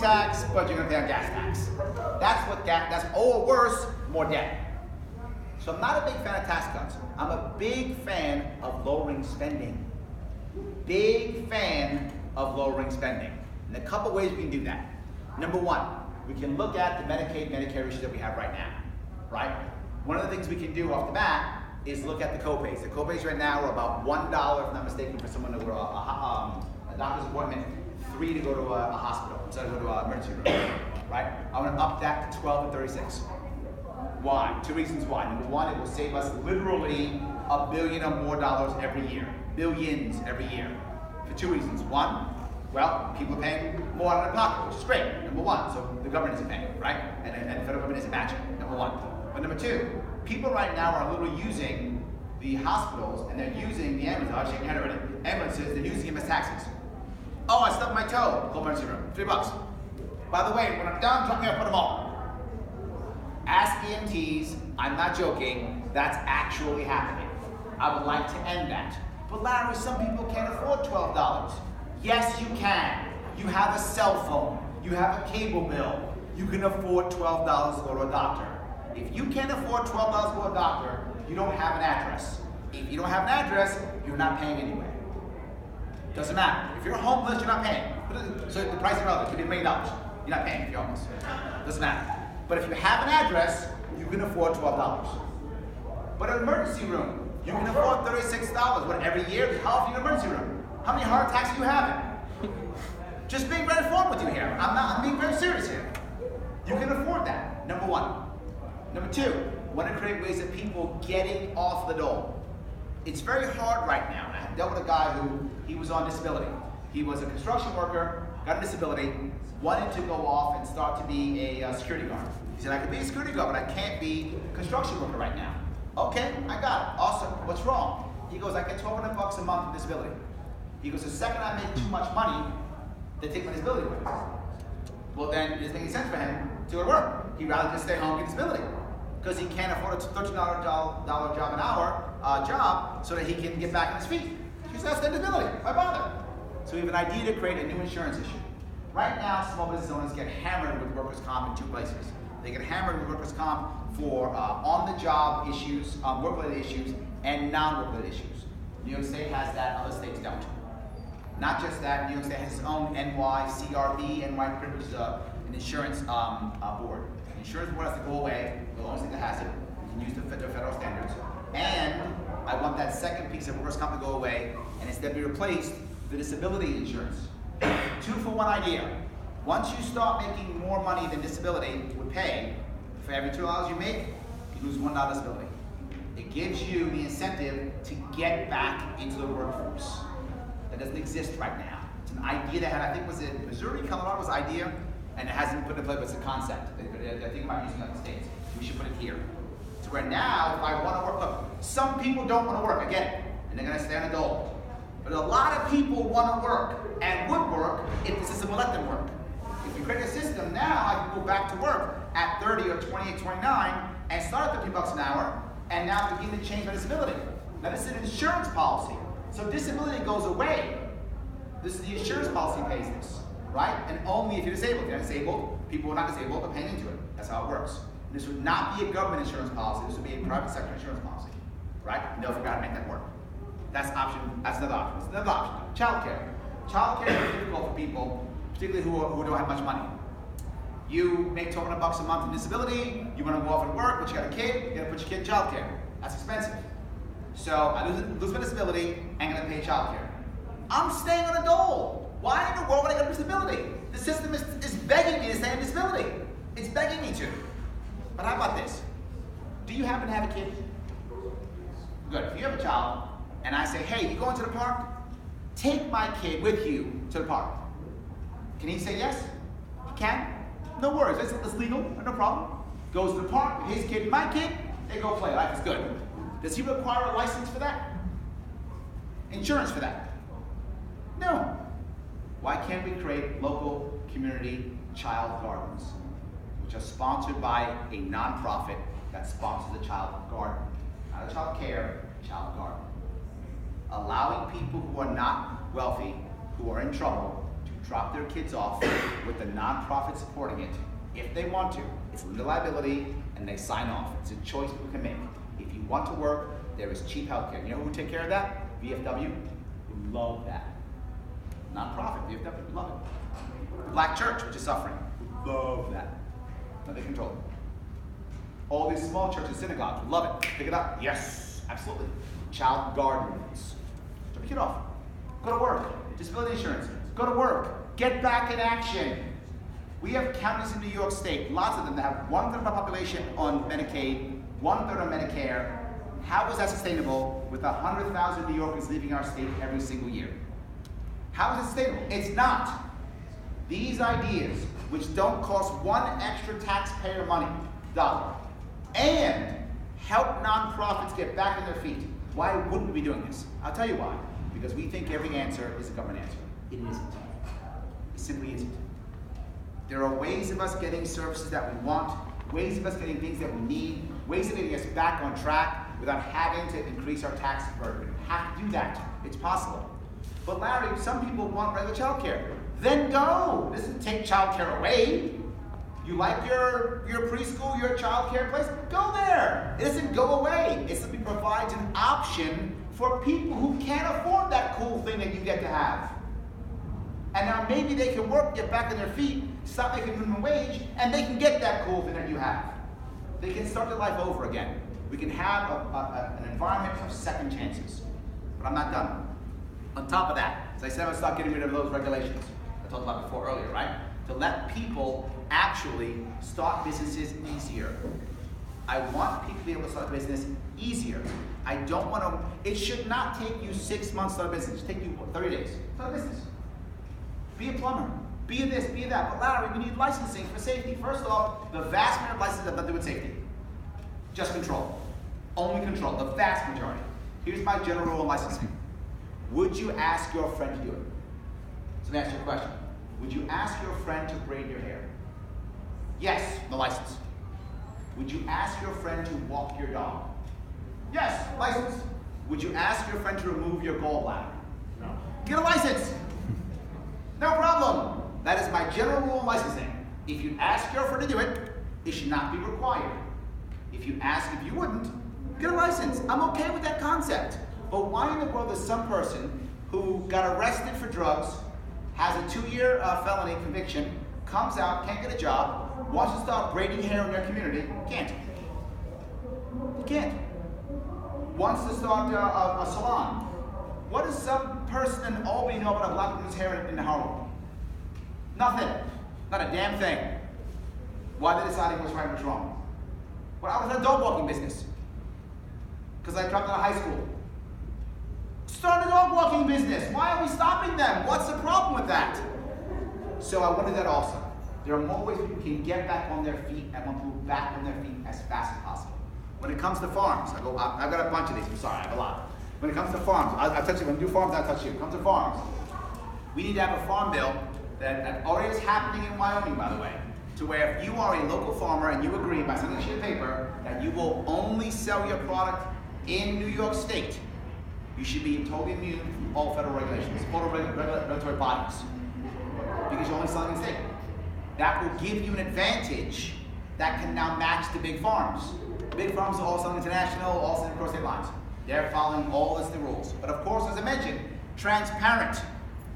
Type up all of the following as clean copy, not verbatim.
tax, but you're going to pay on gas tax. That's or worse, more debt. So I'm not a big fan of tax cuts. I'm a big fan of lowering spending. Big fan of lowering spending. And a couple ways we can do that. Number one, we can look at the Medicaid, Medicare issues that we have right now, right? One of the things we can do off the bat is look at the copays. The copays right now are about $1, if I'm not mistaken, for someone to go to a doctor's appointment, $3 to go to a hospital, instead of go to an emergency room, right? I want to up that to 12 and 36. Why? Two reasons why. Number one, it will save us literally $1 billion or more every year. Billions every year. For two reasons. One, well, people are paying more out of their pocket, which is great, number one. So the government isn't paying, right? And the federal government isn't matching, number one. But number two, people right now are literally using the hospitals and they're using the ambulances. I'm shaking your head already. Ambulances, they're using them as taxis. Oh, I stubbed my toe. Call emergency room. $3. By the way, when I'm done, drop me off at the mall. Ask EMTs, I'm not joking, that's actually happening. I would like to end that. But Larry, some people can't afford $12. Yes, you can. You have a cell phone. You have a cable bill. You can afford $12 to go to a doctor. If you can't afford $12 to go to a doctor, you don't have an address. If you don't have an address, you're not paying anyway. Doesn't matter. If you're homeless, you're not paying. So the price is relevant. It could be $1 million. You're not paying if you're homeless. Doesn't matter. But if you have an address, you can afford $12. But an emergency room, you can afford $36. What, every year? How often in an emergency room? How many heart attacks are you having? Just being very frank with you here. I'm being very serious here. You can afford that, number one. Number two, want to create ways of people getting off the dole. It's very hard right now. I dealt with a guy who, he was on disability. He was a construction worker, got a disability, wanted to go off and start to be a security guard. He said, I could be a security guard, but I can't be a construction worker right now. Okay, I got it. Awesome. What's wrong? He goes, I get $1,200 a month in disability. He goes, the second I make too much money, they take my disability away. Well, then it doesn't make any sense for him to go to work. He'd rather just stay home and get disability because he can't afford a $13 job an hour job so that he can get back on his feet. Because that's their disability. Why bother? So we have an idea to create a new insurance issue. Right now, small business owners get hammered with workers' comp in two places. They get hammered with workers' comp for on-the-job issues, work-related issues, and non-work-related issues. New York State has that, other states don't. Not just that, New York State has its own NYCRB, NY, which is an insurance board. The insurance board has to go away, the only thing that has it. You can use the federal standards. And I want that second piece of workers' comp to go away, and instead be replaced with disability insurance. 2-for-1 idea. Once you start making more money than disability would pay, for every $2 you make, you lose $1 disability. It gives you the incentive to get back into the workforce. That doesn't exist right now. It's an idea that had, I think, was it Missouri, Colorado was an idea, and it hasn't been put in place, but it's a concept. I think about using it in the States. We should put it here. So where now, if I want to work, look, some people don't want to work, I get it, and they're going to stay on a dole. But a lot of people want to work and would work if the system will let them work. If we create a system now, I can go back to work at 30 or 28, 29 and start at $50 an hour and now begin to change my disability. Now this is an insurance policy. So if disability goes away, this is the insurance policy pays this, right? And only if you're disabled. If you're not disabled, people who are not disabled are paying into it. That's how it works. And this would not be a government insurance policy. This would be a private sector insurance policy, right? And they'll figure out how to make that work. That's option. That's another option. That's another option. Childcare. Childcare is difficult for people, particularly who don't have much money. You make $1,200 a month in disability. You want to go off and work, but you got a kid. You got to put your kid in childcare. That's expensive. So I lose my disability. I'm going to pay childcare. I'm staying on a dole. Why in the world would I get a disability? The system is begging me to stay on disability. It's begging me to. But how about this? Do you happen to have a kid? Good. If you have a child, and I say, hey, you going to the park? Take my kid with you to the park. Can he say yes? He can? No worries, it's legal, no problem. Goes to the park, his kid, my kid, they go play, life is good. Does he require a license for that? Insurance for that? No. Why can't we create local community child gardens, which are sponsored by a nonprofit that sponsors a child garden? Not a child care, child garden. Allowing people who are not wealthy, who are in trouble, to drop their kids off with the nonprofit supporting it if they want to. It's limited liability, and they sign off. It's a choice people can make. If you want to work, there is cheap healthcare. You know who would take care of that? VFW. We love that. Nonprofit, VFW, we love it. The Black Church, which is suffering, we love that. Now they control it. All these small churches, synagogues, we love it. Pick it up. Yes, absolutely. Child gardens. Drop your kid off. Go to work. Disability insurance. Go to work. Get back in action. We have counties in New York State, lots of them, that have 1/3 of the population on Medicaid, 1/3 on Medicare. How is that sustainable with 100,000 New Yorkers leaving our state every single year? How is it sustainable? It's not. These ideas, which don't cost one extra taxpayer dollar, and help nonprofits get back on their feet. Why wouldn't we be doing this? I'll tell you why. Because we think every answer is a government answer. It isn't. It simply isn't. There are ways of us getting services that we want, ways of us getting things that we need, ways of getting us back on track without having to increase our tax burden. We have to do that. It's possible. But Larry, some people want regular child care. Then go. This doesn't take child care away. You like your preschool, your child care place? Go there. It doesn't go away. It simply provides an option for people who can't afford that cool thing that you get to have. And now maybe they can work, get back on their feet, stop making minimum wage, and they can get that cool thing that you have. They can start their life over again. We can have an environment of second chances. But I'm not done. On top of that, as I said, I'm going to start getting rid of those regulations I talked about before earlier, right? To let people actually start businesses easier. I want people to be able to start a business easier. I don't want to, it should not take you 6 months to start a business. It should take you 30 days. Start a business. Be a plumber. Be a this, be a that. But Larry, we need licensing for safety. First off, the vast majority of licenses have nothing to do with safety. Just control. Only control. The vast majority. Here's my general rule on licensing. Would you ask your friend to do it? So let me ask you a question. Would you ask your friend to braid your hair? Yes, no license. Would you ask your friend to walk your dog? Yes, license. Would you ask your friend to remove your gallbladder? No. Get a license. No problem. That is my general rule on licensing. If you ask your friend to do it, it should not be required. If you ask if you wouldn't, get a license. I'm okay with that concept. But why in the world is some person who got arrested for drugs, has a 2-year felony conviction, comes out, can't get a job, wants to start braiding hair in their community, can't. Can't. Wants to start a salon. What does some person in Albany know about a black woman's hair in Harlem? Nothing. Not a damn thing. Why are they deciding what's right and what's wrong? Well, I was in a dog walking business because I dropped out of high school. Start a dog walking business. Why are we stopping them? What's the problem with that? So I wanted that also. There are more ways people can get back on their feet and want people back on their feet as fast as possible. When it comes to farms, I've got a bunch of these. I'm sorry, I have a lot. When it comes to farms, I'll touch you. When we do farms, I'll touch you. When it comes to farms, we need to have a farm bill that already is happening in Wyoming, by the way, to where if you are a local farmer and you agree by sending a sheet of paper that you will only sell your product in New York State, you should be totally immune from all federal regulations, all regulatory bodies, because you're only selling in state. That will give you an advantage that can now match the big farms. The big farms are all selling international, all selling across state lines. They're following all the rules. But of course, as I mentioned, transparent.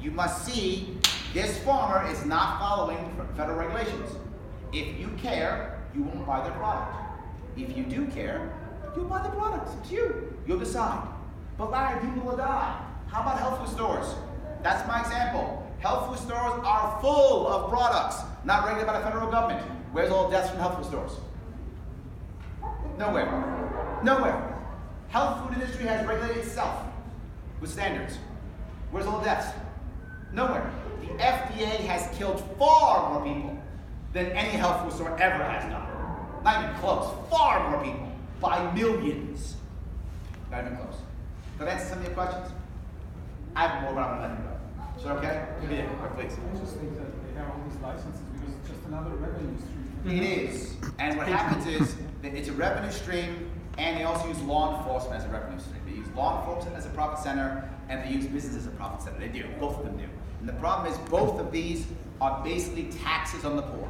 You must see this farmer is not following federal regulations. If you care, you won't buy their product. If you do care, you'll buy the product. It's up to you. You'll decide. But Larry, people will die. How about health food stores? That's my example. Health food stores are full of products not regulated by the federal government. Where's all the deaths from health food stores? Nowhere. Nowhere. Health food industry has regulated itself with standards. Where's all the deaths? Nowhere. The FDA has killed far more people than any health food store ever has done. Not even close. Far more people. By millions. Not even close. Did I answer some of your questions? I have more, but I'm going to let you go. Is that okay? Yeah, please. I just think that they have all these licenses because it's just another revenue stream. It is. And what happens is that it's a revenue stream, and they also use law enforcement as a revenue stream. They use law enforcement as a profit center, and they use business as a profit center. They do. Both of them do. And the problem is both of these are basically taxes on the poor.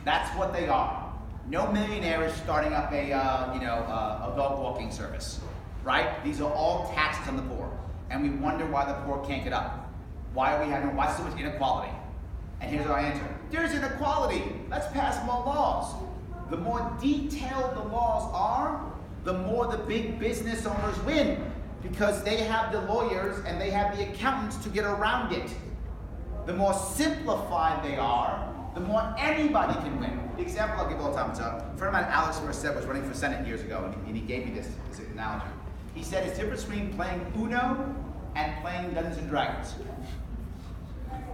That's what they are. No millionaire is starting up a dog walking service, right? These are all taxes on the poor. And we wonder why the poor can't get up. Why so much inequality? And here's our answer. There's inequality. Let's pass more laws. The more detailed the laws are, the more the big business owners win, because they have the lawyers and they have the accountants to get around it. The more simplified they are, the more anybody can win. The example I'll give all the time, a friend of mine, Alex Merced, was running for Senate years ago, and he gave me this analogy. He said it's different between playing Uno and playing Dungeons and Dragons.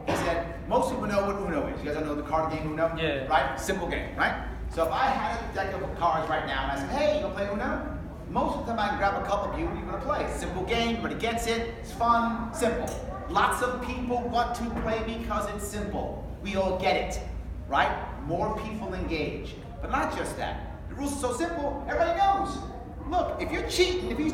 He said, most people know what Uno is. You guys all know the card game Uno? Yeah. Right? Simple game, right? So if I had a deck of cards right now and I said, hey, you gonna play Uno? Most of the time I can grab a couple of you, you're gonna play. Simple game, everybody gets it, it's fun, simple. Lots of people want to play because it's simple. We all get it, right? More people engage. But not just that. The rules are so simple, everybody knows. Look, if he's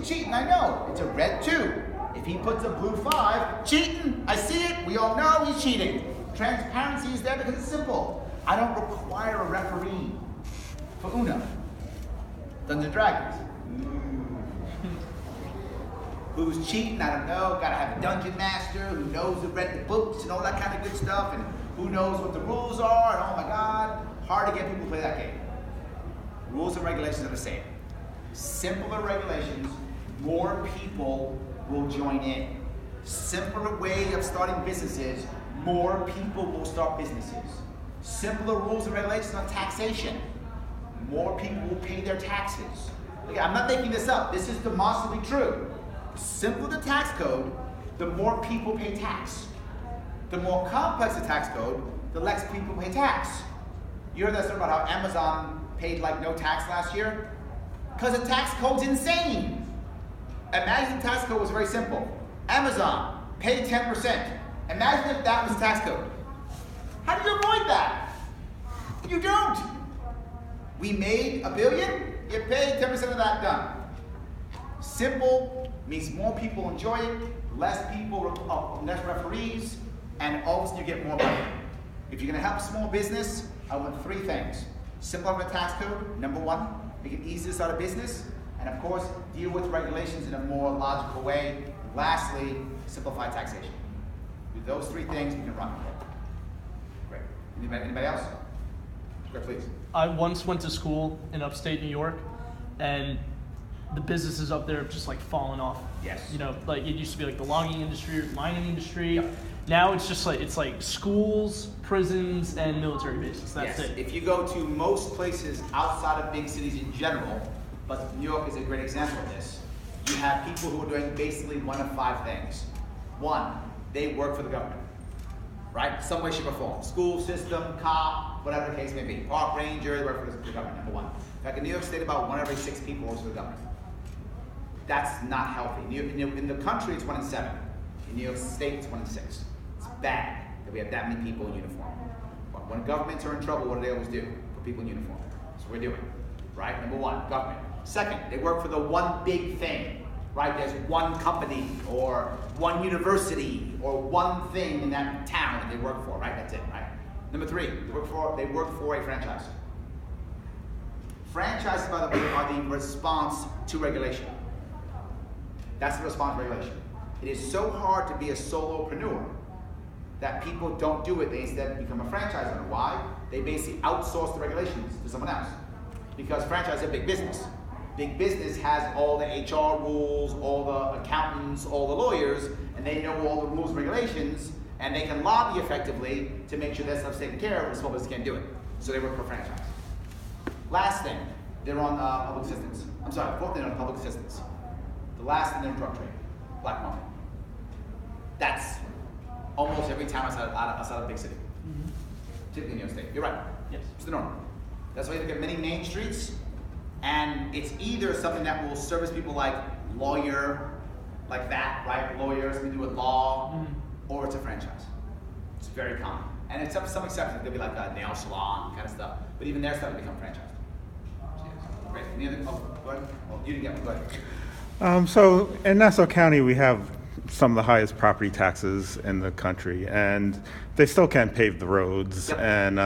cheating, I know. It's a red 2. If he puts a blue 5, cheating, I see it, we all know he's cheating. Transparency is there because it's simple. I don't require a referee for Uno. Dungeons and Dragons. Who's cheating? I don't know. Gotta have a dungeon master who knows who read the books and all that kind of good stuff, and who knows what the rules are, and oh my God, hard to get people to play that game. Rules and regulations are the same. Simpler regulations, more people will join in. Simpler way of starting businesses, more people will start businesses. Simpler rules and regulations on taxation, more people will pay their taxes. Look, I'm not making this up. This is demonstrably true. The simpler the tax code, the more people pay tax. The more complex the tax code, the less people pay tax. You heard that story about how Amazon paid like no tax last year? Because the tax code's insane. Imagine the tax code was very simple. Amazon, pay 10%. Imagine if that was tax code. How do you avoid that? You don't. We made $1 billion, you pay 10% of that, done. Simple means more people enjoy it, less referees, and all of a sudden you get more money. If you're gonna help small business, I want 3 things. Simplify the tax code, number 1, make it easy to start a business, and of course, deal with regulations in a more logical way. Lastly, simplify taxation. With those 3 things, you can run. Great. Anybody else? Great, please. I once went to school in upstate New York, and the businesses up there have just like fallen off. Yes. You know, like it used to be like the logging industry, mining industry. Yep. Now it's just like schools, prisons, and military bases. That's yes. it. If you go to most places outside of big cities in general, but New York is a great example of this, you have people who are doing basically one of 5 things. 1, they work for the government, right? Some way, shape, or form. School system, cop, whatever the case may be. Park ranger, they work for the government, number 1. In fact, in New York State, about 1 every 6 people works for the government. That's not healthy. In the country, it's 1 in 7. In New York State, it's 1 in 6. It's bad that we have that many people in uniform. But when governments are in trouble, what do they always do? Put people in uniform. That's what we're doing, right? Number 1, government. Second, they work for the one big thing, right? There's one company or one university or one thing in that town that they work for, right? That's it, right? Number 3, they work for a franchise. Franchises, by the way, are the response to regulation. That's the response to regulation. It is so hard to be a solopreneur that people don't do it. They instead become a franchise owner. Why? They basically outsource the regulations to someone else. Because franchise is a big business. Big business has all the HR rules, all the accountants, all the lawyers, and they know all the rules and regulations, and they can lobby effectively to make sure that stuff's taken care of, and small business can't do it. So they work for a franchise. Last thing, they're on public assistance. I'm sorry, 4th thing, they're on public assistance. The last thing, they're in drug trade, black market. That's almost every town outside of a big city. Mm-hmm. Particularly in New York State. You're right. Yes. It's the norm. That's why you look at many main streets, and it's either something that will service people like lawyer, like that, right? Lawyers, something to do with law, or it's a franchise. It's very common. And it's some exceptions. There'll be like a nail salon kind of stuff, but even their stuff will become franchised. Great. Any other? Oh, go ahead. Well, you didn't get one. Go ahead. So in Nassau County, we have some of the highest property taxes in the country, and they still can't pave the roads. Yep. And